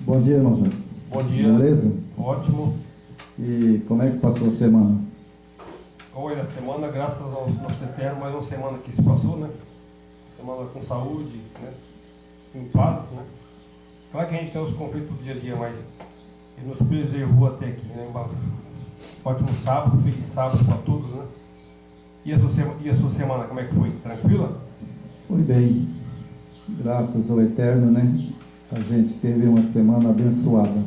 Bom dia, irmão Jorge. Bom dia. Beleza? Ótimo. E como é que passou a semana? Olha, a semana, graças ao nosso Eterno, mais uma semana que se passou, né? Semana com saúde, né? Em paz, né? Claro que a gente tem os conflitos do dia a dia, mas ele nos preservou até aqui, né? Ótimo sábado, feliz sábado para todos, né? E a sua semana, como é que foi? Tranquila? Foi bem. Graças ao Eterno, né? A gente teve uma semana abençoada.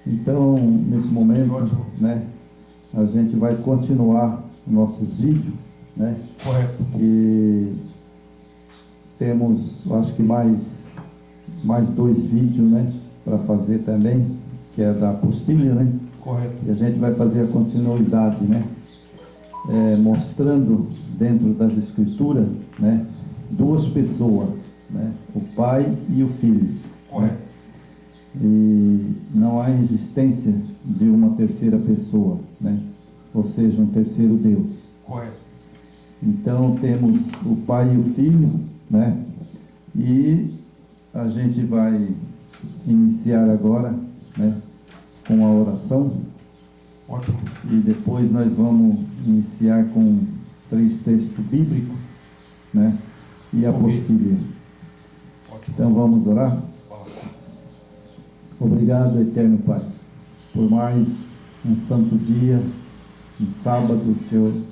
Então, nesse momento, Ótimo. né? A gente vai continuar nossos vídeos, né? Correto. E temos, acho que mais 2 vídeos, né? Para fazer também, que é da apostila, né? Correto. E a gente vai fazer a continuidade, né? Mostrando dentro das escrituras, né? 2 pessoas, né? O pai e o filho. Correto. Né? E não há existência de uma terceira pessoa, né? Ou seja, um terceiro Deus. Correto. Então temos o pai e o filho, né? E a gente vai iniciar agora, né? Com a oração. Ótimo. E depois nós vamos iniciar com 3 textos bíblicos, né? E a apostila. Ótimo. Então vamos orar? Obrigado, Eterno Pai, por mais um santo dia, um sábado que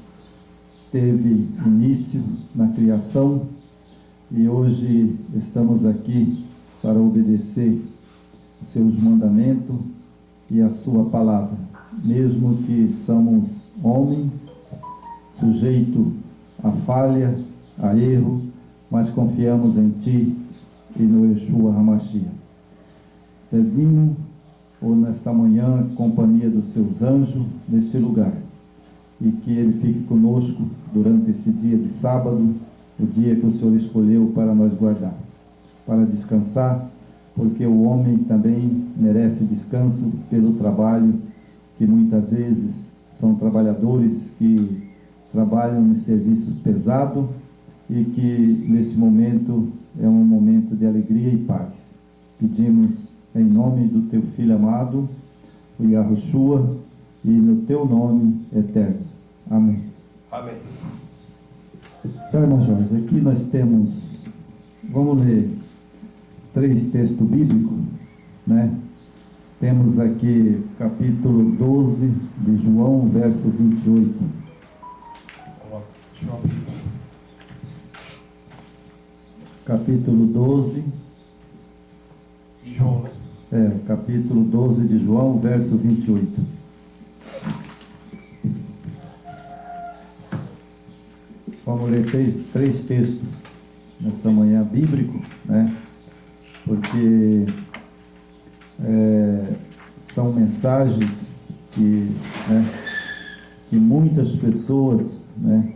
teve início na criação e hoje estamos aqui para obedecer os seus mandamentos e a sua palavra. Mesmo que somos homens, sujeitos a falha, a erro, mas confiamos em Ti e no Yeshua HaMashiach. Pedimos, ou nesta manhã, companhia dos seus anjos neste lugar, e que Ele fique conosco durante esse dia de sábado, o dia que o Senhor escolheu para nós guardar, para descansar, porque o homem também merece descanso pelo trabalho, que muitas vezes são trabalhadores que trabalham em serviços pesados e que nesse momento é um momento de alegria e paz. Pedimos em nome do Teu Filho amado, o Yahushua, e no Teu nome eterno. Amém. Amém. Então, irmão Jorge, aqui nós temos, vamos ler 3 textos bíblicos, né? Temos aqui capítulo 12 de João, verso 28. Deixa eu abrir. Capítulo 12. E João, né? Capítulo 12 de João, verso 28. Vamos ler 3 textos nesta manhã bíblico, né? Porque são mensagens que muitas pessoas, né,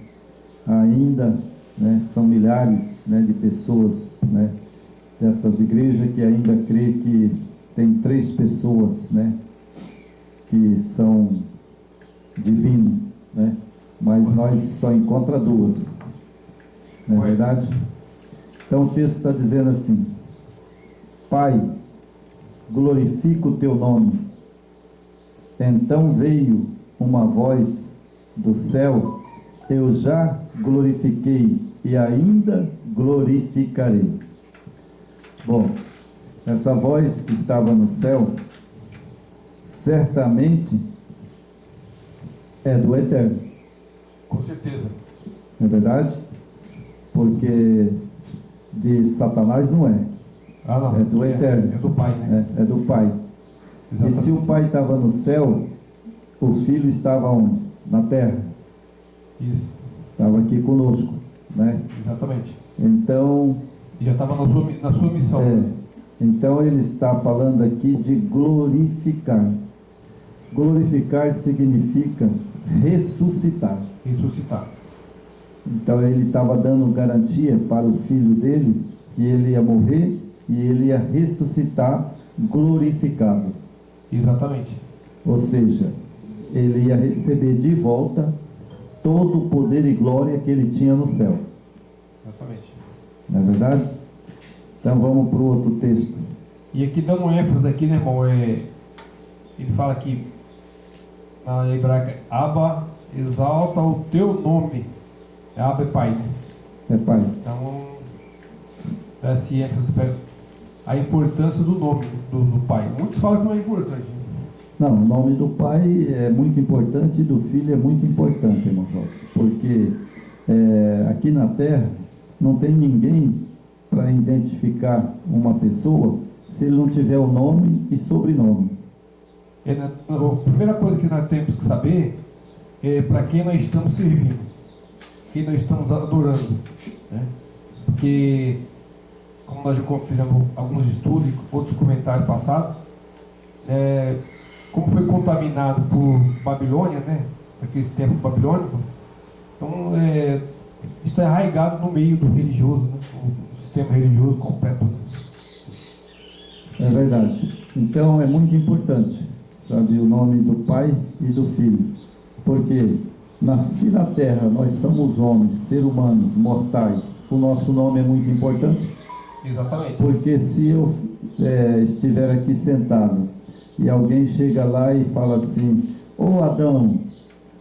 ainda, né, são milhares, né, de pessoas, né, dessas igrejas que ainda crê que tem 3 pessoas, né, que são divinos, né, mas nós só encontramos 2, não é verdade? Então o texto está dizendo assim: Pai, glorifica o teu nome. Então veio uma voz do céu: eu já glorifiquei e ainda glorificarei. Bom, essa voz que estava no céu, certamente é do Eterno. Com certeza. Não é verdade? Porque de Satanás não é. Ah, não. É do Eterno. É do Pai, né? É do Pai. Exatamente. E se o Pai estava no céu, o Filho estava onde? Na terra. Isso. Estava aqui conosco, né? Exatamente. Então, E já estava na sua missão. Então ele está falando aqui de glorificar. Glorificar significa ressuscitar. Ressuscitar. Então ele estava dando garantia para o filho dele que ele ia morrer e ele ia ressuscitar glorificado. Exatamente. Ou seja, ele ia receber de volta todo o poder e glória que ele tinha no céu. Exatamente. Não é verdade? Então vamos para o outro texto. E aqui dando ênfase aqui, né, irmão, ele fala aqui na hebraica, Abba, exalta o teu nome. Abba é pai, né? É pai. Então, dá esse ênfase para a importância do nome do pai. Muitos falam que não é importante, né? Não, o nome do pai é muito importante e do filho é muito importante, irmão Jorge, porque aqui na terra não tem ninguém para identificar uma pessoa se ele não tiver o nome e sobrenome. A primeira coisa que nós temos que saber é para quem nós estamos servindo, quem nós estamos adorando, né? Porque, como nós já fizemos alguns estudos, outros comentários passados, como foi contaminado por Babilônia, né? Aquele tempo babilônico, então isso é arraigado no meio do religioso, né? O sistema religioso completo. É verdade. Então é muito importante, sabe, o nome do pai e do filho, porque nasci na terra, nós somos homens, seres humanos, mortais, o nosso nome é muito importante. Exatamente. Porque se eu estiver aqui sentado e alguém chega lá e fala assim: ô Adão,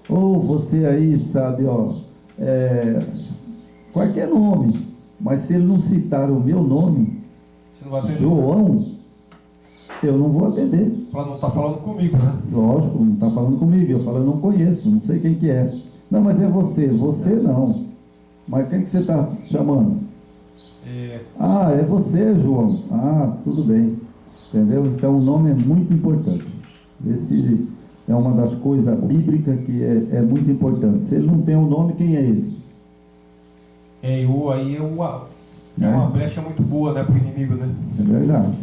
ou você aí, sabe, qualquer nome, mas se ele não citar o meu nome, você não vai atender, João, eu não vou atender. Ela não está falando comigo, né? Lógico, não está falando comigo, eu falo, eu não conheço, não sei quem que é. Não, mas é você não. Mas quem que você está chamando? Ah, é você, João. Ah, tudo bem. Entendeu? Então o nome é muito importante. Esse é uma das coisas bíblicas que é muito importante. Se ele não tem um nome, quem é ele? Aí é uma brecha muito boa, né, para o inimigo, né? É verdade.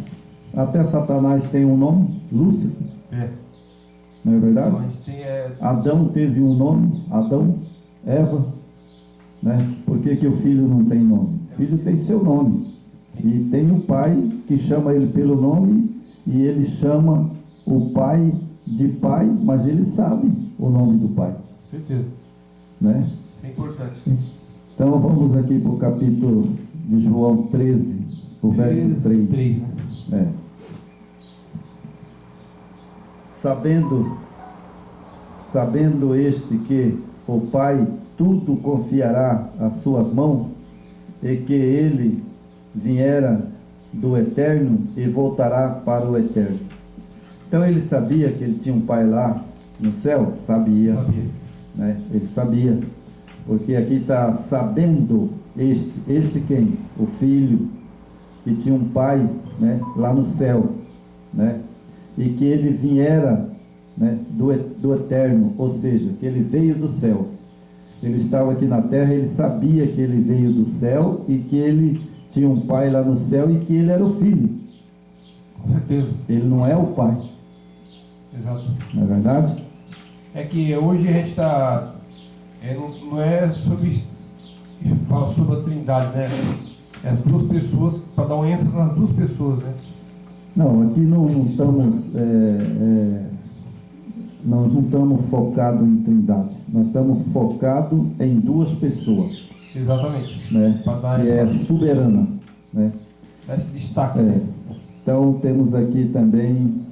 Até Satanás tem um nome, Lúcifer. Não é verdade? Então, a gente tem, Adão teve um nome, Adão, Eva, né? Por que o filho não tem nome? O filho tem seu nome. E tem o pai que chama ele pelo nome, e ele chama o pai de pai, mas ele sabe o nome do pai. Com certeza. Né? Isso é importante. Então vamos aqui para o capítulo de João 13, o verso 3. Né? Sabendo este que o Pai tudo confiará às suas mãos, e que ele viera do eterno e voltará para o eterno. Então ele sabia que ele tinha um pai lá no céu? Sabia. Né? Ele sabia, porque aqui está sabendo este quem? O filho, que tinha um pai, né, lá no céu, né? E que ele viera, né, do eterno, ou seja, que ele veio do céu. Ele estava aqui na terra, ele sabia que ele veio do céu e que ele tinha um pai lá no céu e que ele era o filho. Com certeza. Ele não é o pai. Exato. Não é verdade? É que hoje a gente está... não é sobre a Trindade, né? É as duas pessoas, para dar um ênfase nas duas pessoas, né? Não, aqui não estamos... nós não estamos focados em Trindade. Nós estamos focados em duas pessoas. Exatamente. Né? Que é soberana. Né? Dá esse destaque. Né? Então temos aqui também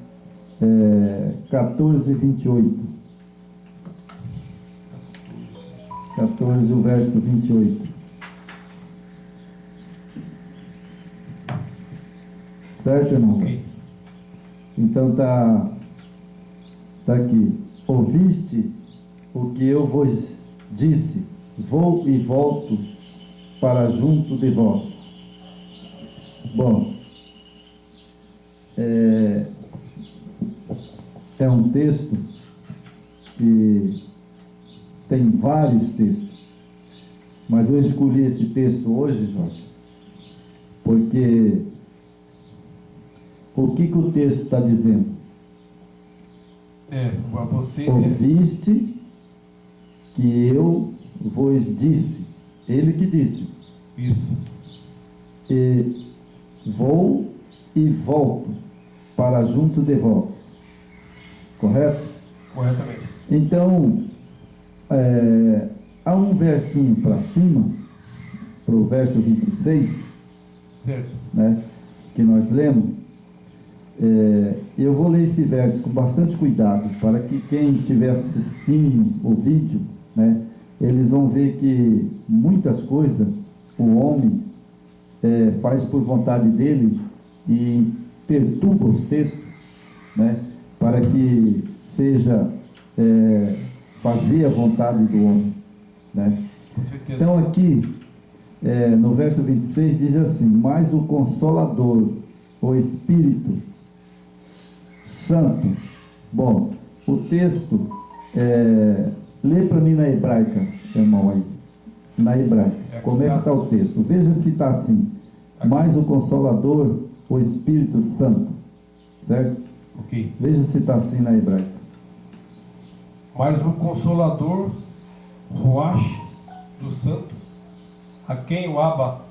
14 e 28. 14, o verso 28. Certo, irmão? Ok. Então está aqui. Ouviste o que eu vos disse, vou e volto para junto de vós. Bom, é um texto que tem vários textos, mas eu escolhi esse texto hoje, Jorge, porque o que o texto está dizendo? Você... Ouviste que eu vos disse, ele que disse. Isso. E vou e volto para junto de vós. Correto? Corretamente. Então, há um versinho para cima, para o verso 26, certo, né, que nós lemos, Eu vou ler esse verso com bastante cuidado, para que quem estiver assistindo o vídeo, né, eles vão ver que muitas coisas o homem faz por vontade dele e perturba os textos, né, para que seja fazer a vontade do homem, né? Com certeza. Então aqui, no verso 26 diz assim: mas o Consolador, o Espírito Santo. Bom, o texto, lê para mim na hebraica, irmão, aí, na hebraica, como é que está o texto? Veja se está assim: mas o Consolador, o Espírito Santo, certo? Ok. Veja se está assim na hebraica. Mas o Consolador, Ruach do Santo, a quem o Abba,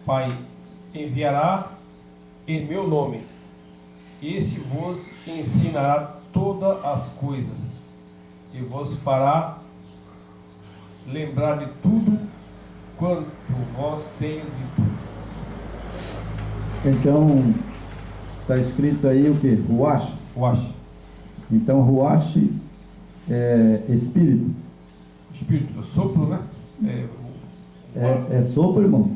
Pai, enviará em meu nome, esse vos ensinará todas as coisas, e vos fará lembrar de tudo quanto vos tenho dito. Então, está escrito aí o que? Ruach. Ruach. Então, Ruach é Espírito. Espírito, sopro, né? É sopro, irmão?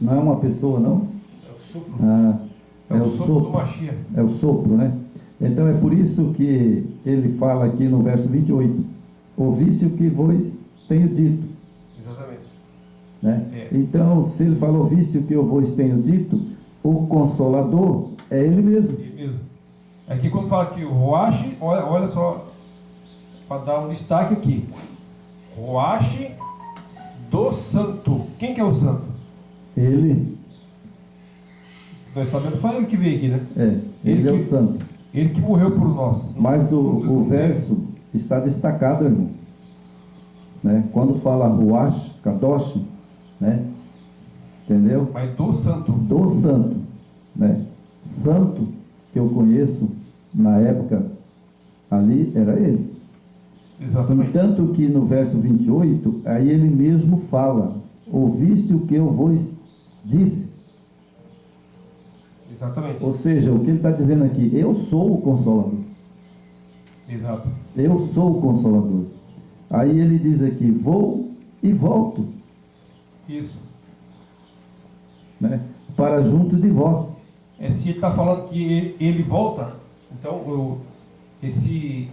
Não é uma pessoa, não? É o sopro. É o sopro do Mashiach. É o sopro, né? Então é por isso que ele fala aqui no verso 28: ouviste o que vos tenho dito. Exatamente. Né? Então, se ele falou, ouviste o que eu vos tenho dito, o Consolador é ele mesmo. Ele mesmo. Aqui quando fala que o Ruach, olha só, para dar um destaque aqui: Ruach do Santo. Quem que é o Santo? Ele. Nós sabemos só ele que veio aqui, né? Ele é o Santo. Ele que morreu por nós. Mas o verso está destacado, irmão. Né? Quando fala Ruach, Kadosh, né? Entendeu? Mas do Santo. Do Santo, né? Santo que eu conheço na época ali era ele. Exatamente. Tanto que no verso 28, aí ele mesmo fala: ouviste o que eu vos disse. Exatamente. Ou seja, o que ele está dizendo aqui: eu sou o Consolador. Exato. Eu sou o Consolador. Aí ele diz aqui: vou e volto. Isso. Né? Para junto de vós. Se ele está falando que ele volta, então esse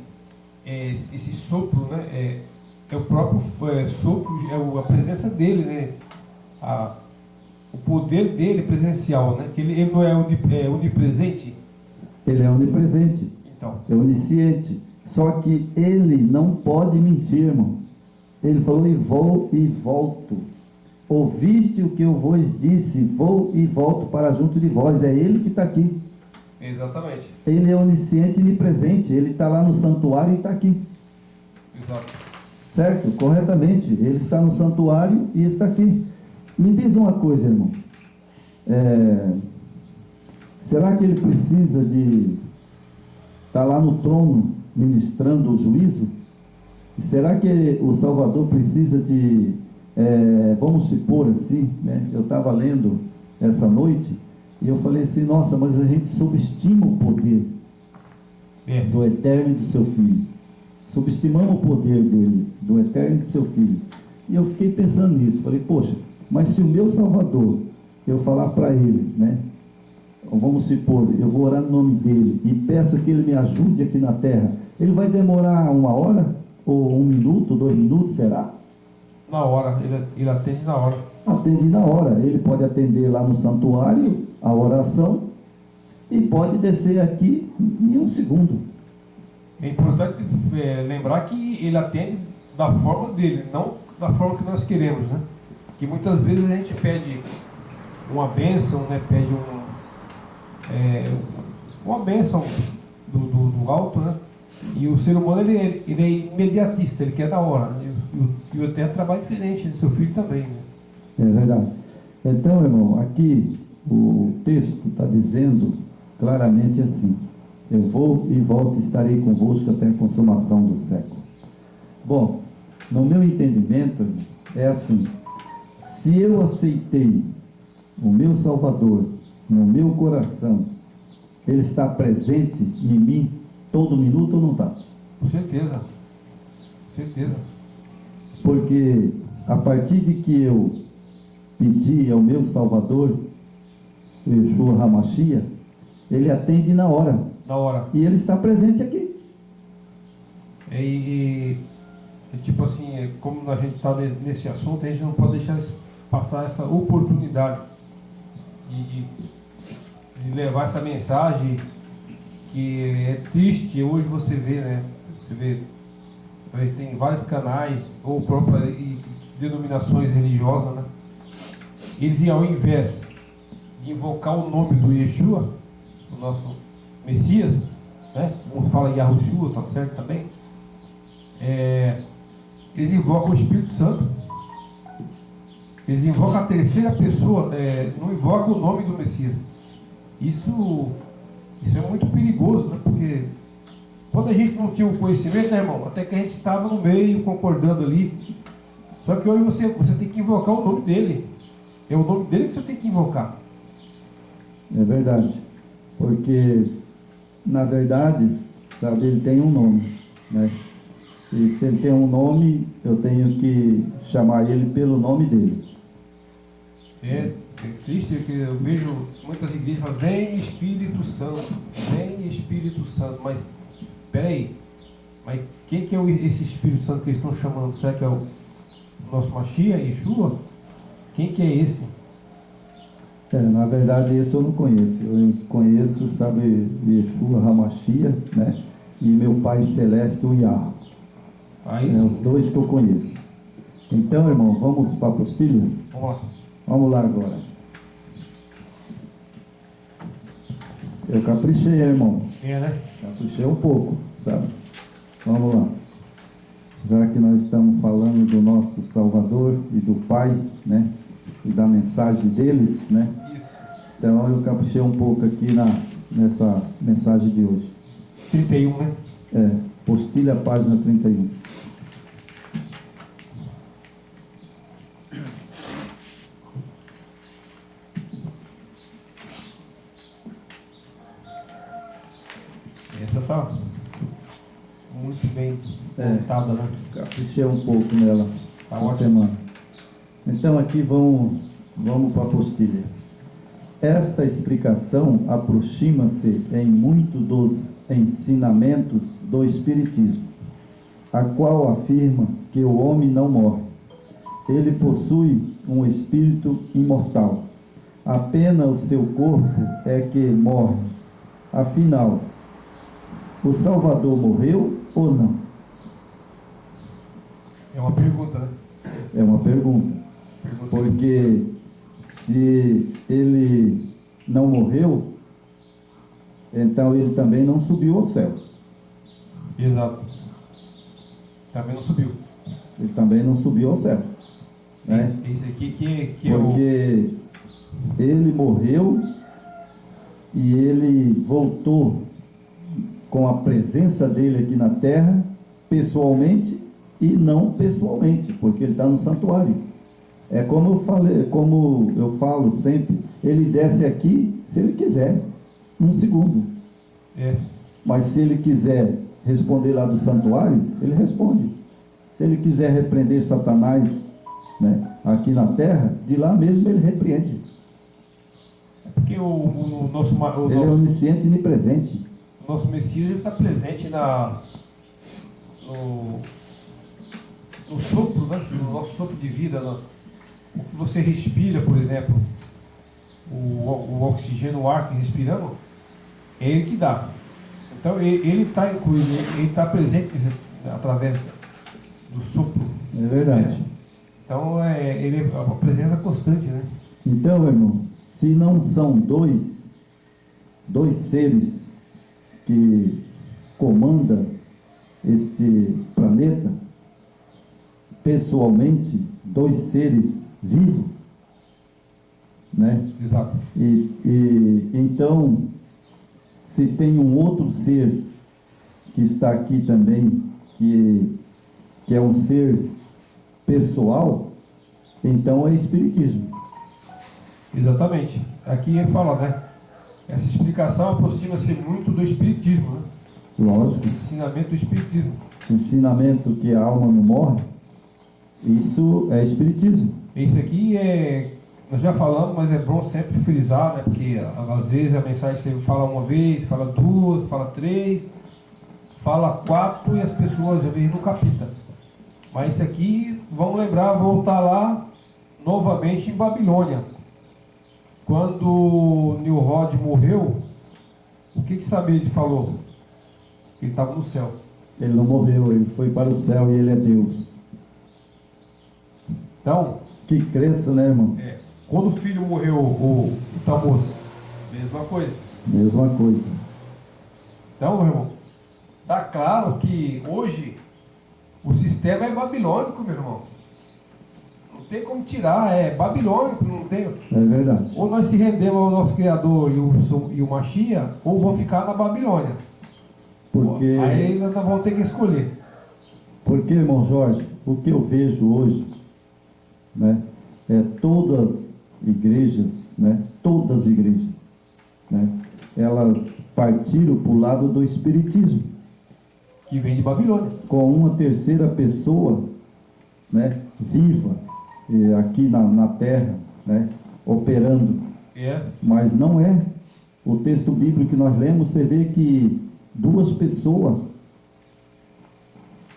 sopro, né, é o próprio sopro, é a presença dele, né, o poder dele presencial, né, que ele não é onipresente. Ele é onipresente, então. É onisciente. Só que ele não pode mentir, irmão. Ele falou: e vou e volto. Ouviste o que eu vos disse, vou e volto para junto de vós. É ele que está aqui. Exatamente. Ele é onisciente e onipresente. Ele está lá no santuário e está aqui. Exato. Certo? Corretamente. Ele está no santuário e está aqui. Me diz uma coisa, irmão. Será que ele precisa de estar lá no trono ministrando o juízo? E será que o Salvador precisa de... vamos supor assim, né? Eu estava lendo essa noite e eu falei assim: nossa, mas a gente subestima o poder do Eterno e do seu Filho. Subestimamos o poder dele, do Eterno e do seu Filho. E eu fiquei pensando nisso. Falei: poxa, mas se o meu Salvador, eu falar para ele, né? Vamos supor, eu vou orar no nome dele e peço que ele me ajude aqui na terra, ele vai demorar 1 hora? Ou 1 minuto, 2 minutos, será? Na hora, ele atende na hora. Atende na hora. Ele pode atender lá no santuário a oração e pode descer aqui em 1 segundo. É importante lembrar que ele atende da forma dele, não da forma que nós queremos, né? Que muitas vezes a gente pede uma bênção, né? Pede uma bênção do alto, né? E o ser humano ele é imediatista, ele quer da hora, né? E o Eterno trabalha diferente, do seu filho também, né? É verdade. Então, irmão, aqui o texto está dizendo claramente assim: eu vou e volto e estarei convosco até a consumação do século. Bom, no meu entendimento, é assim: se eu aceitei o meu Salvador no meu coração ele está presente em mim todo minuto ou não está? Com certeza. Com certeza. Porque a partir de que eu pedi ao meu Salvador, o Yeshua HaMashiach, ele atende na hora. Na hora. E ele está presente aqui. Tipo assim, como a gente está nesse assunto, a gente não pode deixar passar essa oportunidade de levar essa mensagem, que é triste hoje você vê, né? Você vê, tem vários canais ou próprias denominações religiosas, né? Eles, ao invés de invocar o nome do Yeshua, o nosso Messias, né? Uns falam Yahushua, tá certo também? Eles invocam o Espírito Santo. Eles invocam a terceira pessoa, não invocam o nome do Messias. Isso é muito perigoso, né? Porque quando a gente não tinha o conhecimento, né, irmão? Até que a gente estava no meio, concordando ali. Só que hoje você tem que invocar o nome dele. É o nome dele que você tem que invocar. É verdade. Porque, na verdade, sabe, ele tem um nome, né? E se ele tem um nome, eu tenho que chamar ele pelo nome dele. É triste que eu vejo muitas igrejas falando, vem Espírito Santo, vem Espírito Santo. Mas, peraí, mas quem que é esse Espírito Santo que eles estão chamando? Será que é o nosso Mashiach, Yeshua? Quem que é esse? Na verdade, esse eu não conheço. Eu conheço, sabe, Yeshua HaMashiach, né? E meu Pai Celeste, o Yah. Aí sim. Os dois que eu conheço. Então, irmão, vamos para a apostila? Vamos lá. Vamos lá agora. Eu caprichei, irmão. Né? Caprichei um pouco, sabe? Vamos lá. Já que nós estamos falando do nosso Salvador e do Pai, né? E da mensagem deles, né? Isso. Então eu caprichei um pouco aqui nessa mensagem de hoje. 31, né? Postilha, página 31. Essa tá muito bem montada, né? Caprichei um pouco nela essa semana. Então aqui vamos para a postilha. Esta explicação aproxima-se em muito dos ensinamentos do Espiritismo, a qual afirma que o homem não morre. Ele possui um espírito imortal. Apenas o seu corpo é que morre. Afinal, o Salvador morreu ou não? É uma pergunta, né? É uma pergunta. Porque se ele não morreu, então ele também não subiu ao céu. Exato. Também não subiu. Ele também não subiu ao céu. Né? É isso aqui que porque ele morreu e ele voltou com a presença dele aqui na terra, pessoalmente e não pessoalmente, porque ele está no santuário. É como eu falo sempre, ele desce aqui se ele quiser, num segundo. Mas se ele quiser responder lá do santuário, ele responde. Se ele quiser repreender Satanás, né, aqui na terra, de lá mesmo ele repreende. Porque o nosso ele é onisciente e onipresente. O nosso Messias está presente no sopro, né? No nosso sopro de vida, o que você respira, por exemplo, o oxigênio, o ar que respiramos, é ele que dá. Então ele está incluído, ele está presente através do sopro. É verdade. Então ele é uma presença constante, né? Então, irmão, se não são dois seres que comandam este planeta, pessoalmente, dois seres vivos, né? Exato. E então, se tem um outro ser que está aqui também, que é um ser pessoal, então é espiritismo. Exatamente. Aqui ele fala, né? Essa explicação aproxima-se muito do Espiritismo, né? Lógico. Ensinamento do Espiritismo. Ensinamento que a alma não morre, isso é Espiritismo. Esse aqui nós já falamos, mas é bom sempre frisar, né? Porque às vezes a mensagem você fala uma vez, fala duas, fala três, fala quatro e as pessoas às vezes não captam. Mas isso aqui, vamos lembrar, voltar lá novamente em Babilônia. Quando Nimrod morreu, o que Samir falou? Ele estava no céu. Ele não morreu, ele foi para o céu e ele é Deus. Então, que crença, né, irmão? Quando o filho morreu, o Tammuz, mesma coisa. Mesma coisa. Então, meu irmão, está claro que hoje o sistema é babilônico, meu irmão. Não tem como tirar, é babilônico, não tem. É verdade. Ou nós se rendemos ao nosso Criador e o Mashiach, ou vamos ficar na Babilônia. Porque... Aí nós vamos ter que escolher. Porque, irmão Jorge, o que eu vejo hoje, né, todas igrejas, né, né, elas partiram para o lado do Espiritismo. Que vem de Babilônia. Com uma terceira pessoa, né, viva, aqui na Terra, né, operando. Mas não é. O texto bíblico que nós lemos, você vê que duas pessoas.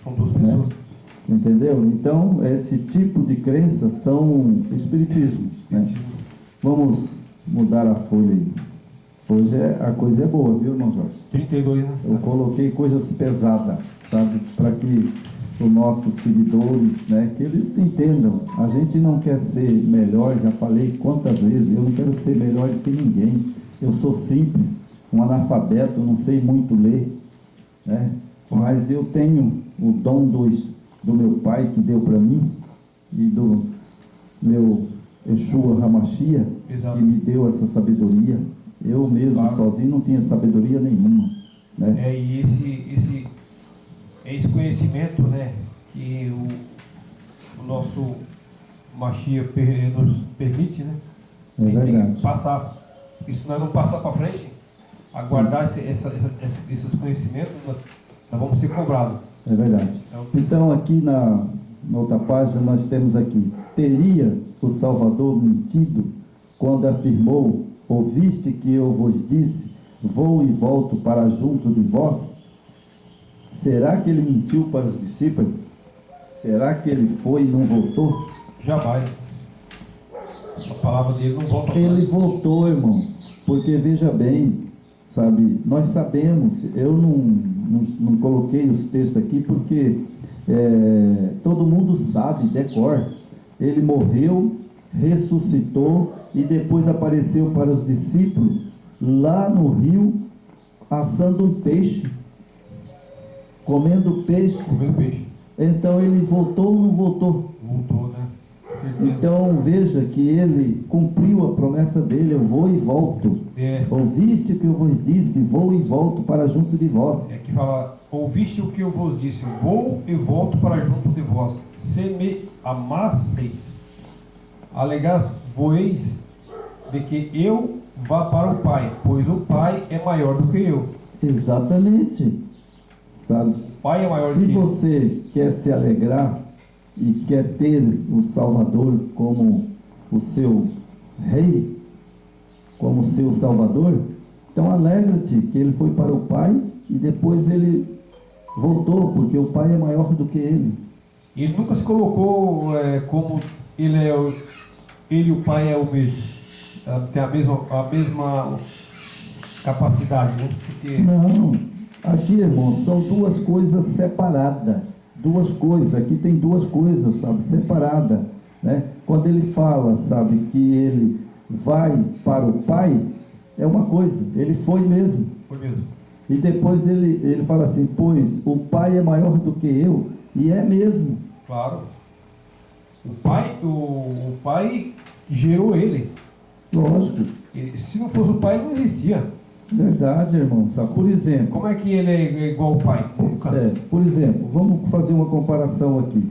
São duas pessoas. Né? Entendeu? Então, esse tipo de crença são espiritismo. Né? Vamos mudar a folha aí. Hoje a coisa é boa, viu, irmão Jorge? 32, né? Eu coloquei coisas pesadas, sabe? Para que os nossos seguidores, né, que eles entendam. A gente não quer ser melhor, já falei quantas vezes, eu não quero ser melhor do que ninguém. Eu sou simples, um analfabeto, não sei muito ler, né? Mas eu tenho o dom do meu pai que deu para mim e do meu Yeshua Hamashia, que me deu essa sabedoria. Eu mesmo, sozinho, não tinha sabedoria nenhuma, né? E esse conhecimento, né, que o nosso Mashiach nos permite, né? É verdade. Tem que passar. Porque se nós não passar para frente, aguardar esses conhecimentos, nós vamos ser cobrados. É verdade. Então aqui na outra página nós temos aqui: teria o Salvador mentido quando afirmou: ouviste que eu vos disse, vou e volto para junto de vós? Será que ele mentiu para os discípulos? Será que ele foi e não voltou? Jamais. A palavra dele não volta para ele voltou, irmão, porque veja bem, sabe, nós sabemos, eu não coloquei os textos aqui porque todo mundo sabe, decor, ele morreu, ressuscitou e depois apareceu para os discípulos lá no rio, assando um peixe, comendo peixe. Então ele voltou ou não voltou? Voltou, né? Então veja que ele cumpriu a promessa dele: eu vou e volto. Ouviste o que eu vos disse, vou e volto para junto de vós. Que fala: ouviste o que eu vos disse, vou e volto para junto de vós. Se me amasseis, alegar-vos de que eu vá para o Pai, pois o Pai é maior do que eu. Exatamente. Sabe? O Pai é maior do que eu. Se você você quer se alegrar e quer ter o Salvador como o seu rei, como o seu Salvador, então alegra-te que ele foi para o Pai e depois ele voltou, porque o Pai é maior do que ele. Ele nunca se colocou como ele e o Pai é o mesmo, tem a mesma capacidade, né? Porque... Não, aqui, irmão, são duas coisas separadas. Duas coisas, aqui tem duas coisas, sabe, separadas, né? Quando ele fala, sabe, que ele vai para o Pai, é uma coisa, ele foi mesmo. Foi mesmo. E depois ele fala assim: pois o Pai é maior do que eu, e é mesmo. Claro. O Pai gerou ele. Lógico. Se não fosse o Pai, ele não existia. Verdade, irmão. Sabe? Por exemplo... Como é que ele é igual ao Pai? Por exemplo, vamos fazer uma comparação aqui.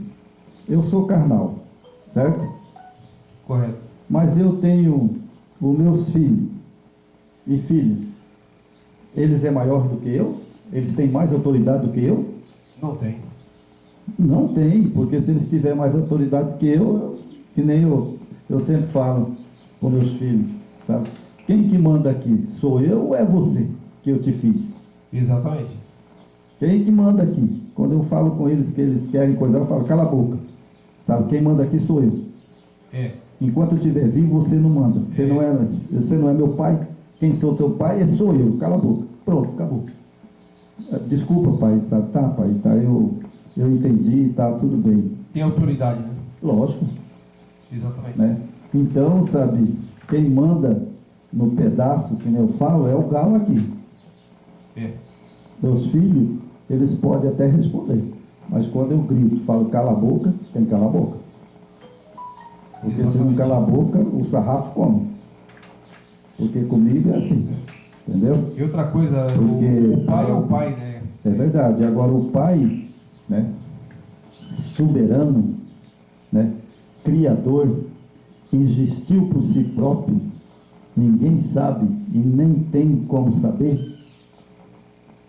Eu sou carnal, certo? Correto. Mas eu tenho os meus filhos. e filho, eles é maior do que eu? Eles têm mais autoridade do que eu? Não tem. Não tem, porque se eles tiverem mais autoridade do que eu, que nem eu sempre falo com meus filhos, sabe? Quem que manda aqui? Sou eu ou é você que eu te fiz? Exatamente. Quem que manda aqui? Quando eu falo com eles que eles querem coisa, eu falo, cala a boca. Sabe, quem manda aqui sou eu. Enquanto eu estiver vivo, você não manda. Você não é meu pai. Quem sou teu pai sou eu. Cala a boca. Pronto, acabou. Desculpa, pai, sabe? Tá, pai, tá, eu entendi, tá, tudo bem. Tem autoridade, né? Lógico. Exatamente. Né? Então, sabe, quem manda no pedaço, que nem eu falo, é o galo aqui. Meus filhos, eles podem até responder. Mas quando eu grito, falo cala a boca, tem que calar a boca. Porque se não calar a boca, o sarrafo come. Porque comigo é assim. Entendeu? E outra coisa, porque o pai é o pai, né? É verdade. Agora o pai, né, soberano, né, criador, existiu por si próprio, ninguém sabe e nem tem como saber.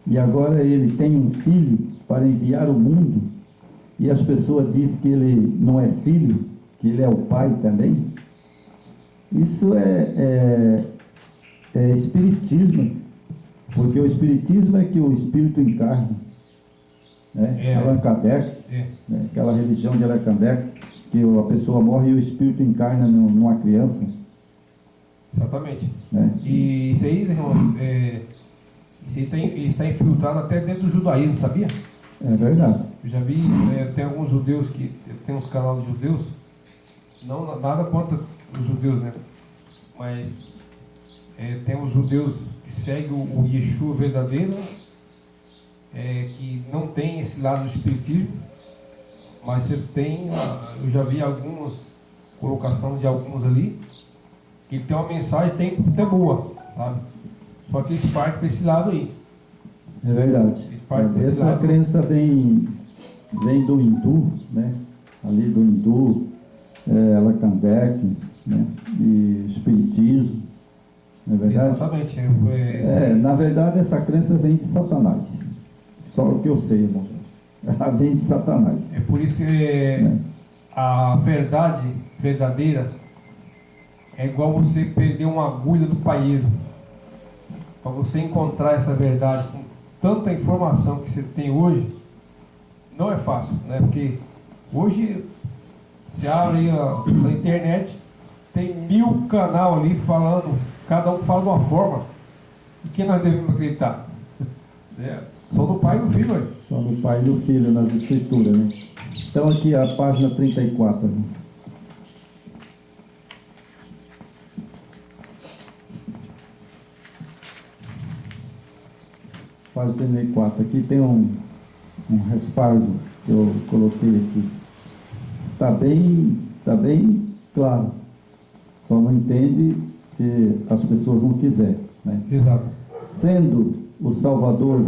E agora ele tem um filho para enviar ao mundo, e as pessoas dizem que ele não é filho, que ele é o pai também. Isso é espiritismo, porque o espiritismo é que o espírito encarna, né? Allan Kardec, né? Aquela religião de Allan Kardec, que a pessoa morre e o espírito encarna numa criança. Exatamente. Né? E isso aí, irmão, isso aí está infiltrado até dentro do judaísmo, sabia? É verdade. Eu já vi, tem alguns judeus que tem uns canais de judeus, não nada contra os judeus, né? Mas tem os judeus que seguem o Yeshua verdadeiro, que não tem esse lado do espiritismo, mas você tem, eu já vi algumas colocação de alguns ali, que ele tem uma mensagem até boa, sabe? Só que eles partem para esse lado aí. É verdade. Essa crença vem do hindu, né? Ali do hindu, Allan Kardec, né? E espiritismo, não é verdade? Exatamente. Na verdade, essa crença vem de Satanás. Só o que eu sei, irmão. Ela vem de Satanás. É por isso que a verdade verdadeira é igual você perder uma agulha do paeiro. Para você encontrar essa verdade com tanta informação que você tem hoje, não é fácil, né? Porque hoje você abre aí na internet, tem 1000 canal ali falando, cada um fala de uma forma. E quem nós devemos acreditar? Só do pai e do filho, aí. Só do pai e do filho nas escrituras, né? Então aqui a página 34. Né? Página 34. Aqui tem um respaldo que eu coloquei aqui. Está bem claro. Só não entende se as pessoas não quiserem. Né? Exato. Sendo o Salvador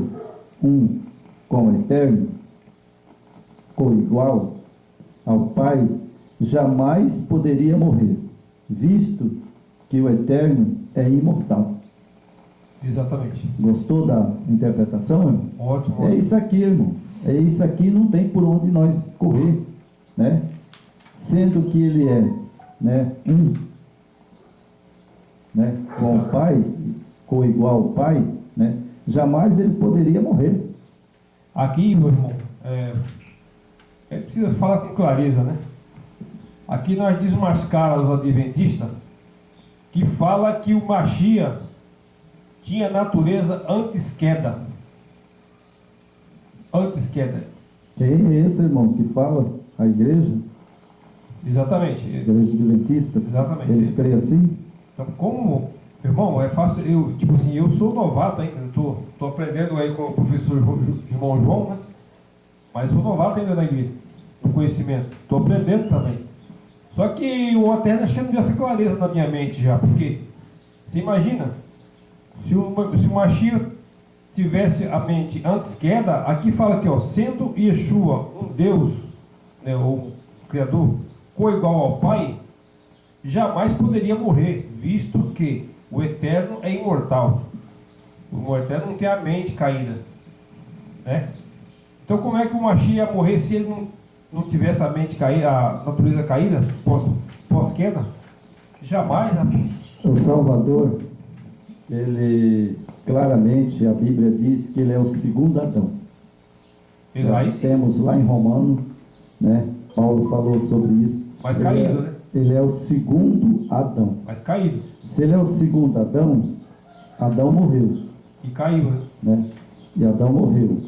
um com o Eterno, coigual ao Pai, jamais poderia morrer, visto que o Eterno é imortal. Exatamente. Gostou da interpretação, irmão? Ótimo. É isso aqui, irmão. É isso aqui, não tem por onde nós correr, né? Sendo que ele é, né, um, né, com o Pai, coigual ao Pai, né? Jamais ele poderia morrer. Aqui, meu irmão, precisa falar com clareza, né? Aqui nós desmascaramos os adventistas que fala que o Mashiach tinha natureza antes queda. Antes queda. Quem é esse, irmão, que fala? A igreja? Exatamente. A igreja adventista? Exatamente. Eles creem assim? Então, como, irmão, é fácil, eu sou novato ainda, estou aprendendo aí com o professor irmão João, né? Mas sou novato ainda na igreja, no conhecimento, estou aprendendo também. Só que o Eterno acho que não deu essa clareza na minha mente já, porque você imagina, se o Mashiach tivesse a mente antes queda, aqui fala aqui, ó, sendo Yeshua um Deus, né, ou Criador, coigual ao Pai, jamais poderia morrer, visto que o Eterno é imortal. O Eterno não tem a mente caída, né? Então como é que o Mashiach ia morrer se ele não tivesse a mente caída, a natureza caída, pós-queda? Jamais, amém. O Salvador, ele claramente, a Bíblia diz que ele é o segundo Adão. Nós temos lá em Romano, né? Paulo falou sobre isso. Mas caído, né? Ele é o segundo Adão. Mas caído. Se ele é o segundo Adão, Adão morreu. E caiu, né? E Adão morreu.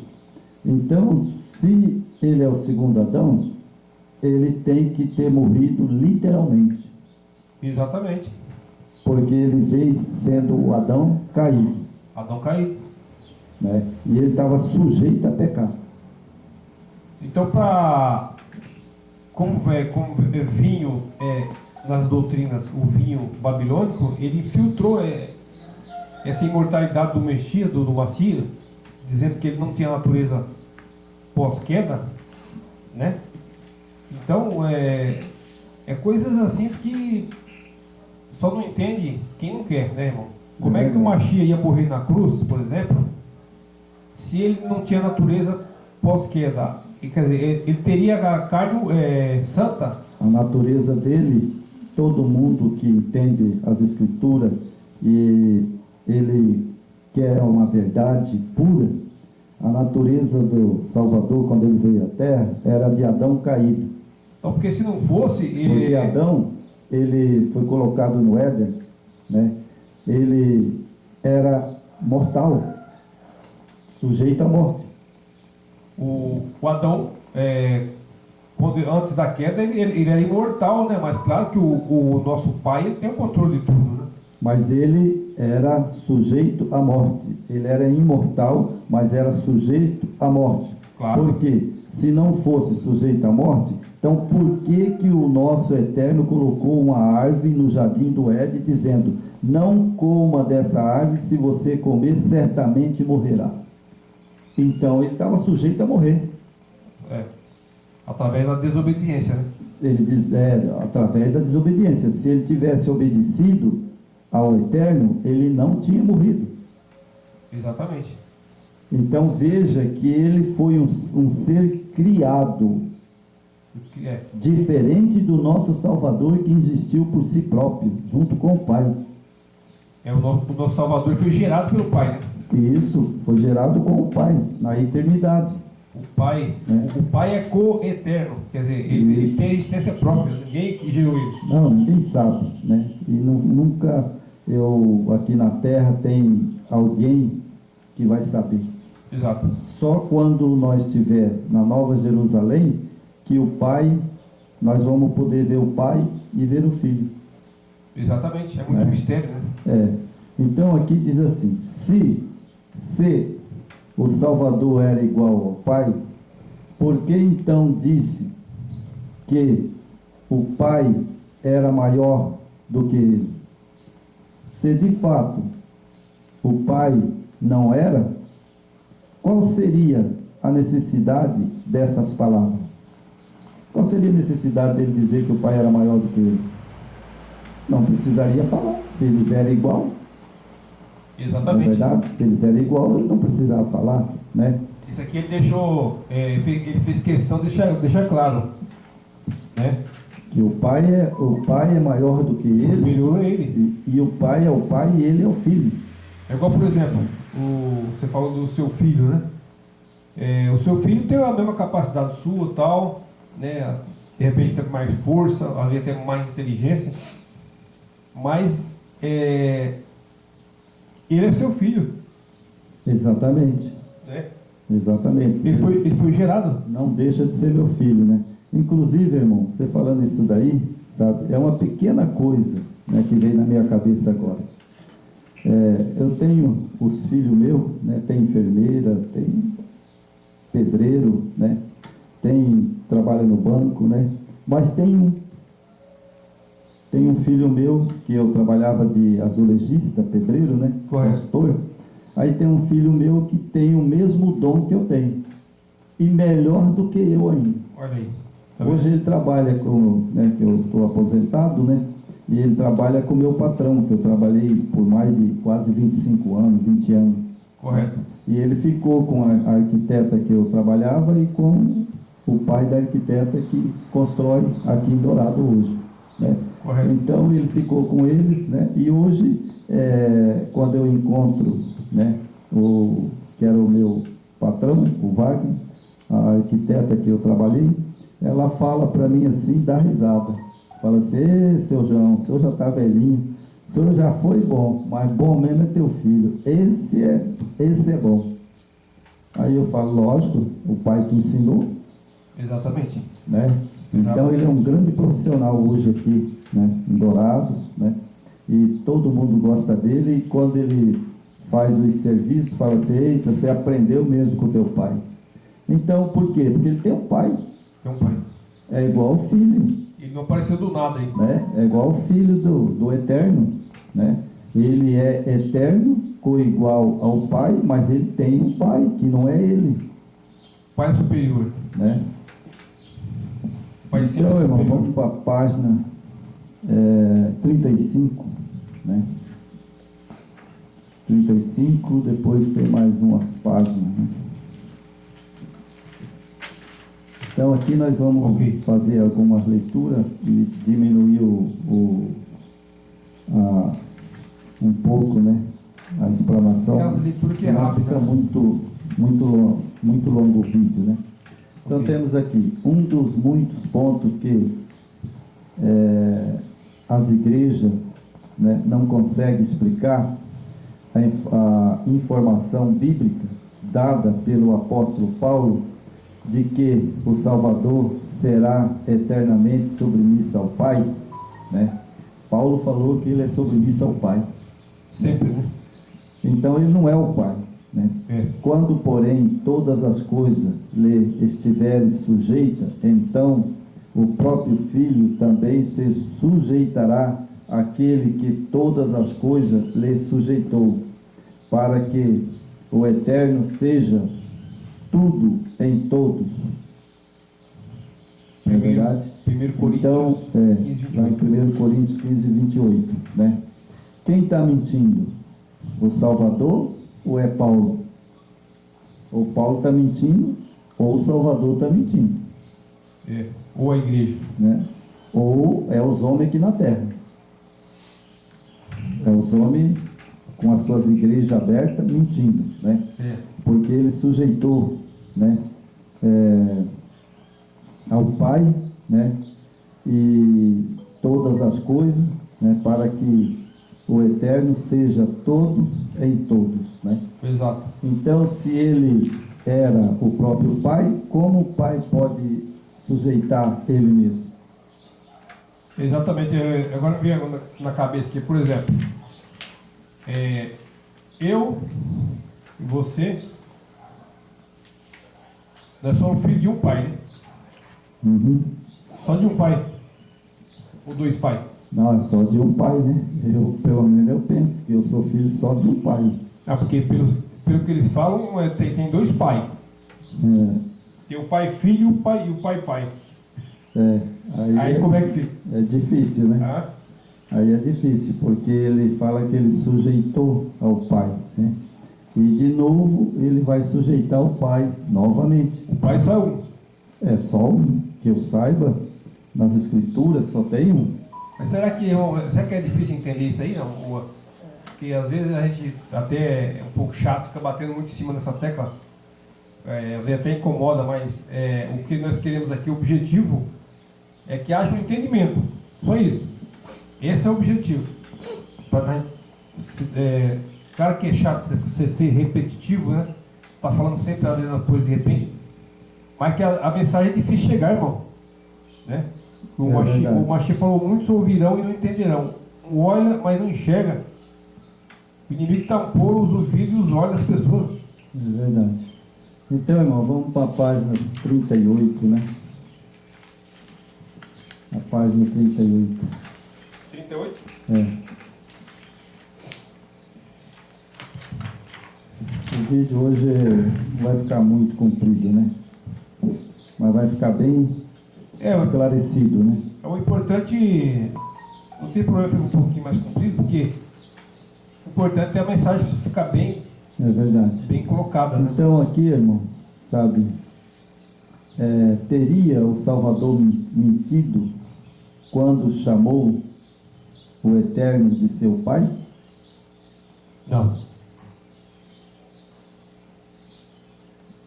Então, se ele é o segundo Adão, ele tem que ter morrido literalmente. Exatamente. Porque ele veio sendo o Adão caído. Adão caído. Né? E ele estava sujeito a pecar. Então, como vinho nas doutrinas, o vinho babilônico, ele infiltrou essa imortalidade do Messias, do Mashiach, dizendo que ele não tinha natureza pós-queda, né? Então, é coisas assim que só não entende quem não quer, né, irmão? Como é que o Mashiach ia morrer na cruz, por exemplo, se ele não tinha natureza pós-queda? Quer dizer, ele teria a carne santa. A natureza dele, todo mundo que entende as Escrituras e ele quer uma verdade pura, a natureza do Salvador, quando ele veio à Terra, era de Adão caído. Então, porque se não fosse... Porque Adão, ele foi colocado no Éden, né? Ele era mortal, sujeito à morte. O Adão, antes da queda, ele era imortal, né? Mas claro que o nosso pai, ele tem o controle de tudo, né? Mas ele era sujeito à morte. Ele era imortal, mas era sujeito à morte. Claro. Porque se não fosse sujeito à morte, então por que o nosso Eterno colocou uma árvore no jardim do Éden, dizendo: não coma dessa árvore, se você comer, certamente morrerá? Então ele estava sujeito a morrer. Através da desobediência, né? Ele diz, através da desobediência. Se ele tivesse obedecido ao Eterno, ele não tinha morrido. Exatamente. Então veja que ele foi um ser criado, diferente do nosso Salvador, que existiu por si próprio, junto com o Pai. O nosso Salvador foi gerado pelo Pai, né? Isso, foi gerado com o Pai, na eternidade. O Pai é co-eterno, quer dizer, ele tem existência própria, ninguém que gerou ele. Não, ninguém sabe, né? E nunca aqui na Terra tem alguém que vai saber. Exato. Só quando nós estiver na Nova Jerusalém, que o Pai, nós vamos poder ver o Pai e ver o Filho. Exatamente, é muito mistério, né? Então aqui diz assim: se o Salvador era igual ao Pai, por que então disse que o Pai era maior do que ele? Se de fato o Pai não era, qual seria a necessidade destas palavras? Qual seria a necessidade dele dizer que o Pai era maior do que ele? Não precisaria falar, se eles eram igual. Exatamente. Na verdade, se eles eram igual, ele não precisava falar, né? Isso aqui ele deixou, ele fez questão de deixar claro, né? Que o pai é maior do que ele. Superior a ele. E o Pai é o Pai e ele é o Filho. É igual, por exemplo, você falou do seu filho, né? O seu filho tem a mesma capacidade sua, tal, né? De repente tem mais força, às vezes tem mais inteligência, mas ele é seu filho. Exatamente. Né? Exatamente. Ele foi gerado. Não deixa de ser meu filho, né? Inclusive, irmão, você falando isso daí, sabe, é uma pequena coisa, né, que veio na minha cabeça agora. Eu tenho os filhos meus, né, tem enfermeira, tem pedreiro, né, trabalha no banco, né, mas tem um filho meu que eu trabalhava de azulejista, pedreiro, né, pastor. Aí tem um filho meu que tem o mesmo dom que eu tenho e melhor do que eu ainda. Olha aí. Hoje ele trabalha com, né, que eu estou aposentado, né? E ele trabalha com o meu patrão, que eu trabalhei por mais de quase 25 anos, 20 anos. Correto. E ele ficou com a arquiteta que eu trabalhava e com o pai da arquiteta que constrói aqui em Dourado hoje, né? Correto. Então ele ficou com eles, né? E hoje, quando eu encontro, né, que era o meu patrão, o Wagner, a arquiteta que eu trabalhei, ela fala para mim assim, dá risada. Fala assim: "Ê, seu João, o senhor já está velhinho, o senhor já foi bom, mas bom mesmo é teu filho. Esse é bom." Aí eu falo: lógico, o pai que ensinou, Exatamente. né? Então ele é um grande profissional hoje aqui, né, em Dourados, né? E todo mundo gosta dele, e quando ele faz os serviços, fala assim: "Eita, você aprendeu mesmo com o teu pai." Então, por quê? Porque ele tem um pai. Tem um pai. É igual ao filho, Ele não apareceu do nada aí. né? É igual ao filho do Eterno, né? Ele é eterno, coigual ao pai, mas ele tem um pai, que não é ele, Pai superior. né? Pai sempre Então, irmão, superior. vamos para a página 35, né? 35, depois tem mais umas páginas, né? Então aqui nós vamos fazer algumas leituras e diminuir um pouco, né, a explanação. É uma leitura que é Senão rápida. fica muito longo o vídeo, né? Então temos aqui um dos muitos pontos que as igrejas, né, não conseguem explicar, a informação bíblica dada pelo apóstolo Paulo de que o Salvador será eternamente submisso ao Pai, né? Paulo falou que ele é submisso ao Pai. Sempre, né? Então ele não é o Pai, né? Quando, porém, todas as coisas lhe estiverem sujeitas, então o próprio Filho também se sujeitará àquele que todas as coisas lhe sujeitou, para que o Eterno seja tudo em todos. Não é verdade? 1 Coríntios Então, 15, lá em 28. 1 Coríntios 15, 28, né? Quem está mentindo? O Salvador ou é Paulo? Ou Paulo está mentindo, ou o Salvador está mentindo, Ou a igreja. né? Ou é os homens aqui na terra. É os homens com as suas igrejas abertas mentindo, né? Porque ele sujeitou, né, ao Pai, né, e todas as coisas, né, para que o Eterno seja todos em todos, né? Exato. Então, se ele era o próprio Pai, como o Pai pode sujeitar ele mesmo? Exatamente. Agora me vem na cabeça aqui, por exemplo, eu e você, nós somos filhos de um pai, né? Uhum. Só de um pai. Ou dois pais. Não, é só de um pai, né? Eu, pelo menos, eu penso que eu sou filho só de um pai. Porque pelo que eles falam, tem dois pais. Tem o pai filho e o pai pai. Aí como é que fica? É difícil, né? Aí é difícil, porque ele fala que ele sujeitou ao pai, né? E de novo ele vai sujeitar o pai novamente. O pai só é um. É só um, que eu saiba, nas escrituras só tem um. Mas será que é difícil entender isso aí? Não? Porque às vezes a gente até é um pouco chato, fica batendo muito em cima dessa tecla. Às vezes até incomoda, mas o que nós queremos aqui, o objetivo é que haja um entendimento. Só isso. Esse é o objetivo. Claro que é chato você ser repetitivo, né? Tá falando sempre a mesma coisa de repente. Mas que a mensagem é difícil chegar, irmão. Né? O Machê falou: muitos ouvirão e não entenderão. Olha, mas não enxerga. O inimigo tampou os ouvidos e os olhos das pessoas. É verdade. Então, irmão, vamos para a página 38, né? A página 38. 38? O vídeo hoje não vai ficar muito comprido, né? Mas vai ficar bem esclarecido, né? O importante Não tem problema ficar um pouquinho mais comprido, porque o importante é a mensagem ficar bem, É verdade. bem colocada, né? Então aqui, irmão, sabe, teria o Salvador mentido quando chamou o Eterno de seu Pai? Não.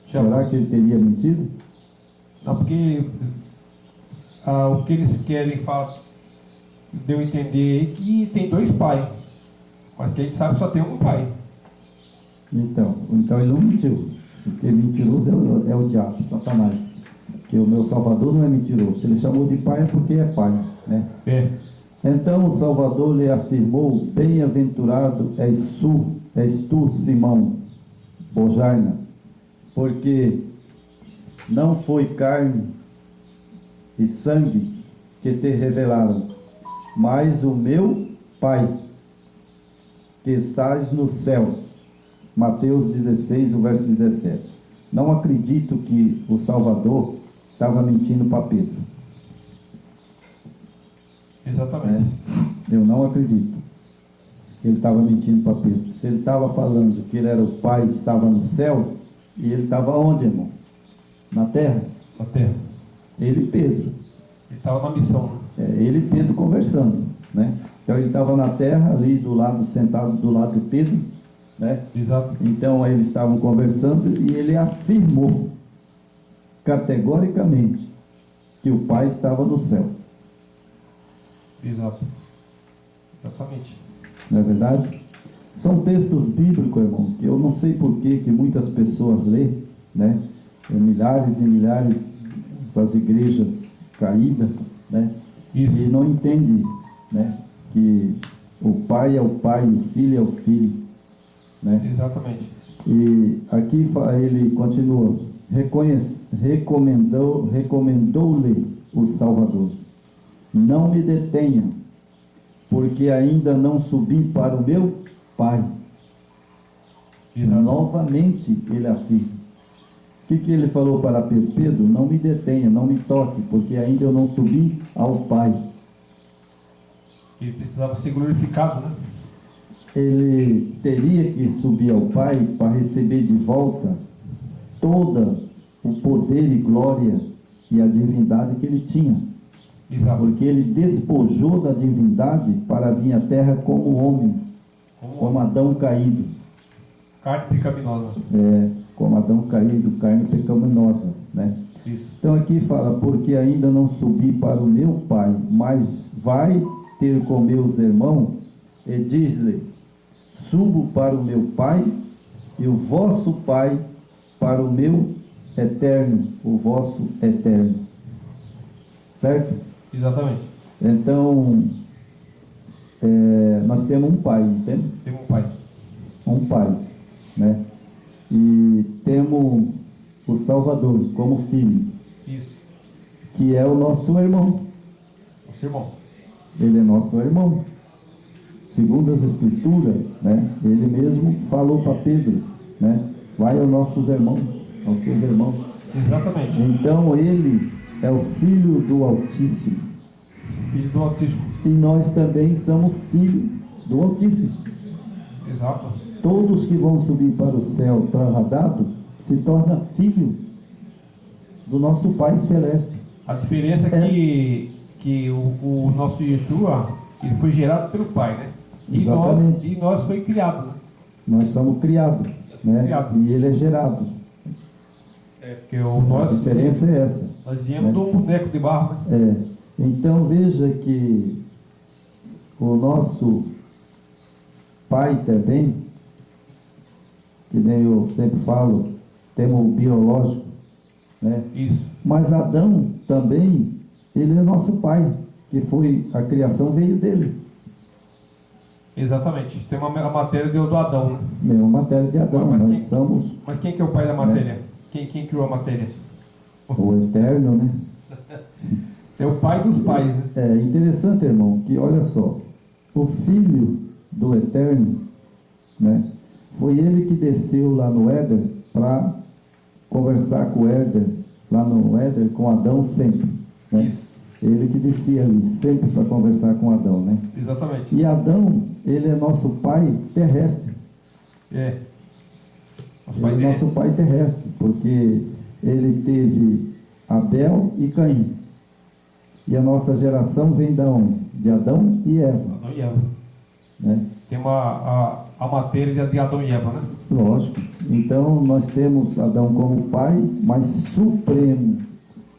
Será que ele teria mentido? Não, porque o que eles querem falar, deu a entender aí que tem dois pais, mas que a gente sabe que só tem um pai. Então ele não mentiu, porque mentiroso é o diabo, Satanás. Que o meu Salvador não é mentiroso. Se ele chamou de pai é porque é pai, né? É. Então o Salvador lhe afirmou: bem-aventurado és tu, Simão Bojarna, porque não foi carne e sangue que te revelaram, mas o meu Pai que estás no céu. Mateus 16, o verso 17. Não acredito que o Salvador estava mentindo para Pedro. Exatamente. Eu não acredito que ele estava mentindo para Pedro. Se ele estava falando que ele era o Pai, estava no céu, e ele estava onde, irmão? Na terra? Na terra. Ele e Pedro. Ele estava na missão. Ele e Pedro conversando, né? Então ele estava na terra, ali do lado, sentado do lado de Pedro, né? Exato. Então eles estavam conversando e ele afirmou categoricamente que o Pai estava no céu. Exato. Exatamente. Não é verdade? São textos bíblicos, irmão, que eu não sei por que muitas pessoas lêem, né? Milhares e milhares dessas igrejas caídas, né? Isso. E não entende, né? Que o Pai é o Pai, o Filho é o Filho, né? Exatamente. E aqui ele continua: recomendou-lhe o Salvador: não me detenha, porque ainda não subi para o meu Pai. Exato. Novamente ele afirma. O que ele falou para Pedro? Pedro, não me detenha, não me toque, porque ainda eu não subi ao Pai. Ele precisava ser glorificado, né? Ele teria que subir ao Pai para receber de volta todo o poder e glória e a divindade que ele tinha. Exato. Porque ele despojou da divindade para vir à terra como homem, como Adão caído. Carne pecaminosa. Como Adão caído, carne pecaminosa, né? Isso. Então aqui fala: porque ainda não subi para o meu Pai, mas vai ter com meus irmãos, e diz-lhe: subo para o meu Pai e o vosso Pai, para o meu eterno, o vosso eterno. Certo? Exatamente. Então, nós temos um Pai, entende? Temos um pai. Um Pai, né? E temos o Salvador como Filho, Isso. que é o nosso irmão. Nosso irmão. Ele é nosso irmão. Segundo as Escrituras, né? Ele mesmo falou para Pedro, né? Vai aos nossos irmãos, aos seus irmãos. Exatamente. Então ele é o Filho do Altíssimo. Filho do Altíssimo. E nós também somos filhos do Altíssimo. Exato. Todos que vão subir para o céu trasladado se tornam filho do nosso Pai Celeste. A diferença é que o nosso Yeshua, ele foi gerado pelo Pai, né? Exatamente. E nós foi criado, né? Nós somos criados, né? criado. E ele é gerado. Porque o nosso... A diferença é essa. Nós viemos de um boneco de barro, né? Então veja que o nosso Pai também, que nem eu sempre falo, temos o biológico, né? Isso. Mas Adão também, ele é nosso pai, que foi, a criação veio dele. Exatamente. Tem a matéria do Adão, né? Mesma matéria de Adão, Mas nós somos quem que é o pai da matéria? Quem criou a matéria? o eterno, né? É o pai dos pais, né? É interessante, irmão, que olha só, o filho do eterno, né? Foi ele que desceu lá no Éden para conversar com o Éden, lá no Éden, com Adão sempre, né? Isso. Ele que descia ali, sempre para conversar com Adão, né? Exatamente. E Adão, ele é nosso pai terrestre. É. Ele é nosso pai terrestre, porque ele teve Abel e Caim. E a nossa geração vem de onde? De Adão e Eva. Adão e Eva. Né? Tem a matéria de Adão e Eva, né? Lógico. Então nós temos Adão como pai, mas supremo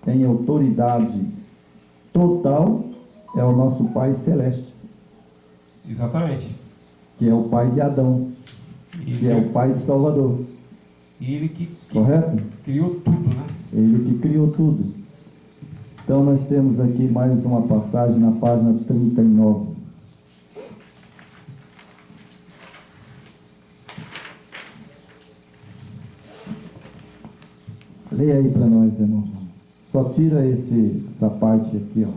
em autoridade total é o nosso Pai Celeste. Exatamente. Que é o pai de Adão, que é o pai do Salvador. E ele que Correto? criou tudo, né? Ele que criou tudo. Então nós temos aqui mais uma passagem na página 39. Leia aí para nós, irmão. Só tira essa parte aqui, ó.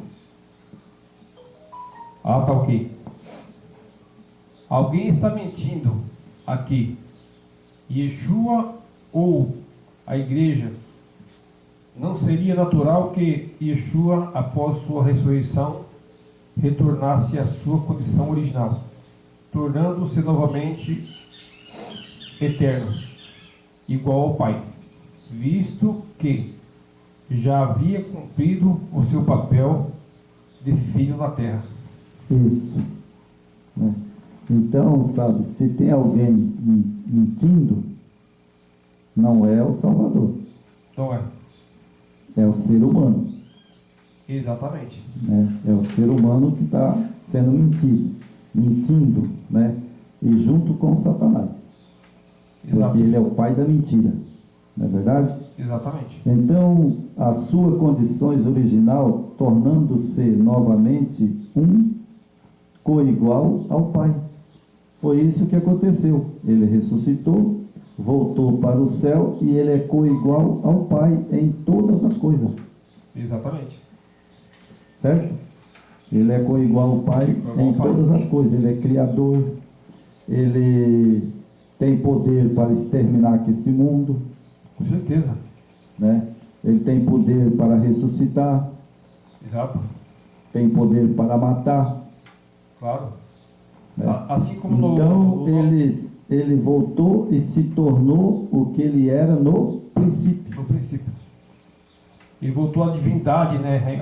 Ah, tá ok. Alguém está mentindo aqui. Yeshua ou a igreja. Não seria natural que Yeshua, após sua ressurreição, retornasse à sua condição original, tornando-se novamente eterno, igual ao Pai, visto que já havia cumprido o seu papel de filho na terra. Isso. Né? Então, sabe, se tem alguém mentindo, não é o Salvador. Não é. É o ser humano. Exatamente. Né? É o ser humano que está sendo mentindo, né? E junto com Satanás. Porque ele é o pai da mentira. Não é verdade? Exatamente. Então, a sua condições original, tornando-se novamente coigual ao Pai. Foi isso que aconteceu. Ele ressuscitou, voltou para o céu e ele é coigual ao Pai em todas as coisas. Exatamente. Certo? Ele é coigual ao Pai em todas as coisas. Ele é criador, ele tem poder para exterminar esse mundo. Com certeza. Né? Ele tem poder para ressuscitar. Exato. Tem poder para matar. Claro. Né? Assim como então ele voltou e se tornou o que ele era no princípio. No princípio. Ele voltou à divindade, né?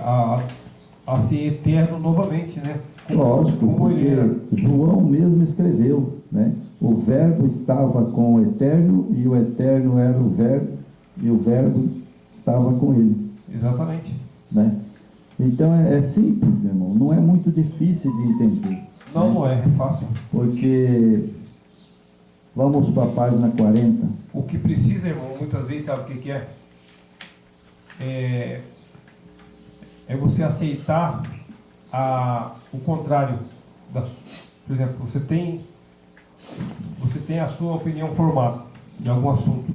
A ser eterno novamente, né? Lógico, porque João mesmo escreveu, né? O verbo estava com o eterno e o eterno era o verbo e o verbo estava com ele. Exatamente. Né? Então é simples, irmão, não é muito difícil de entender. Não, né? não é fácil. Porque, vamos para a página 40. O que precisa, irmão, muitas vezes, sabe o que é? É você aceitar o contrário. Por exemplo, você tem a sua opinião formada de algum assunto.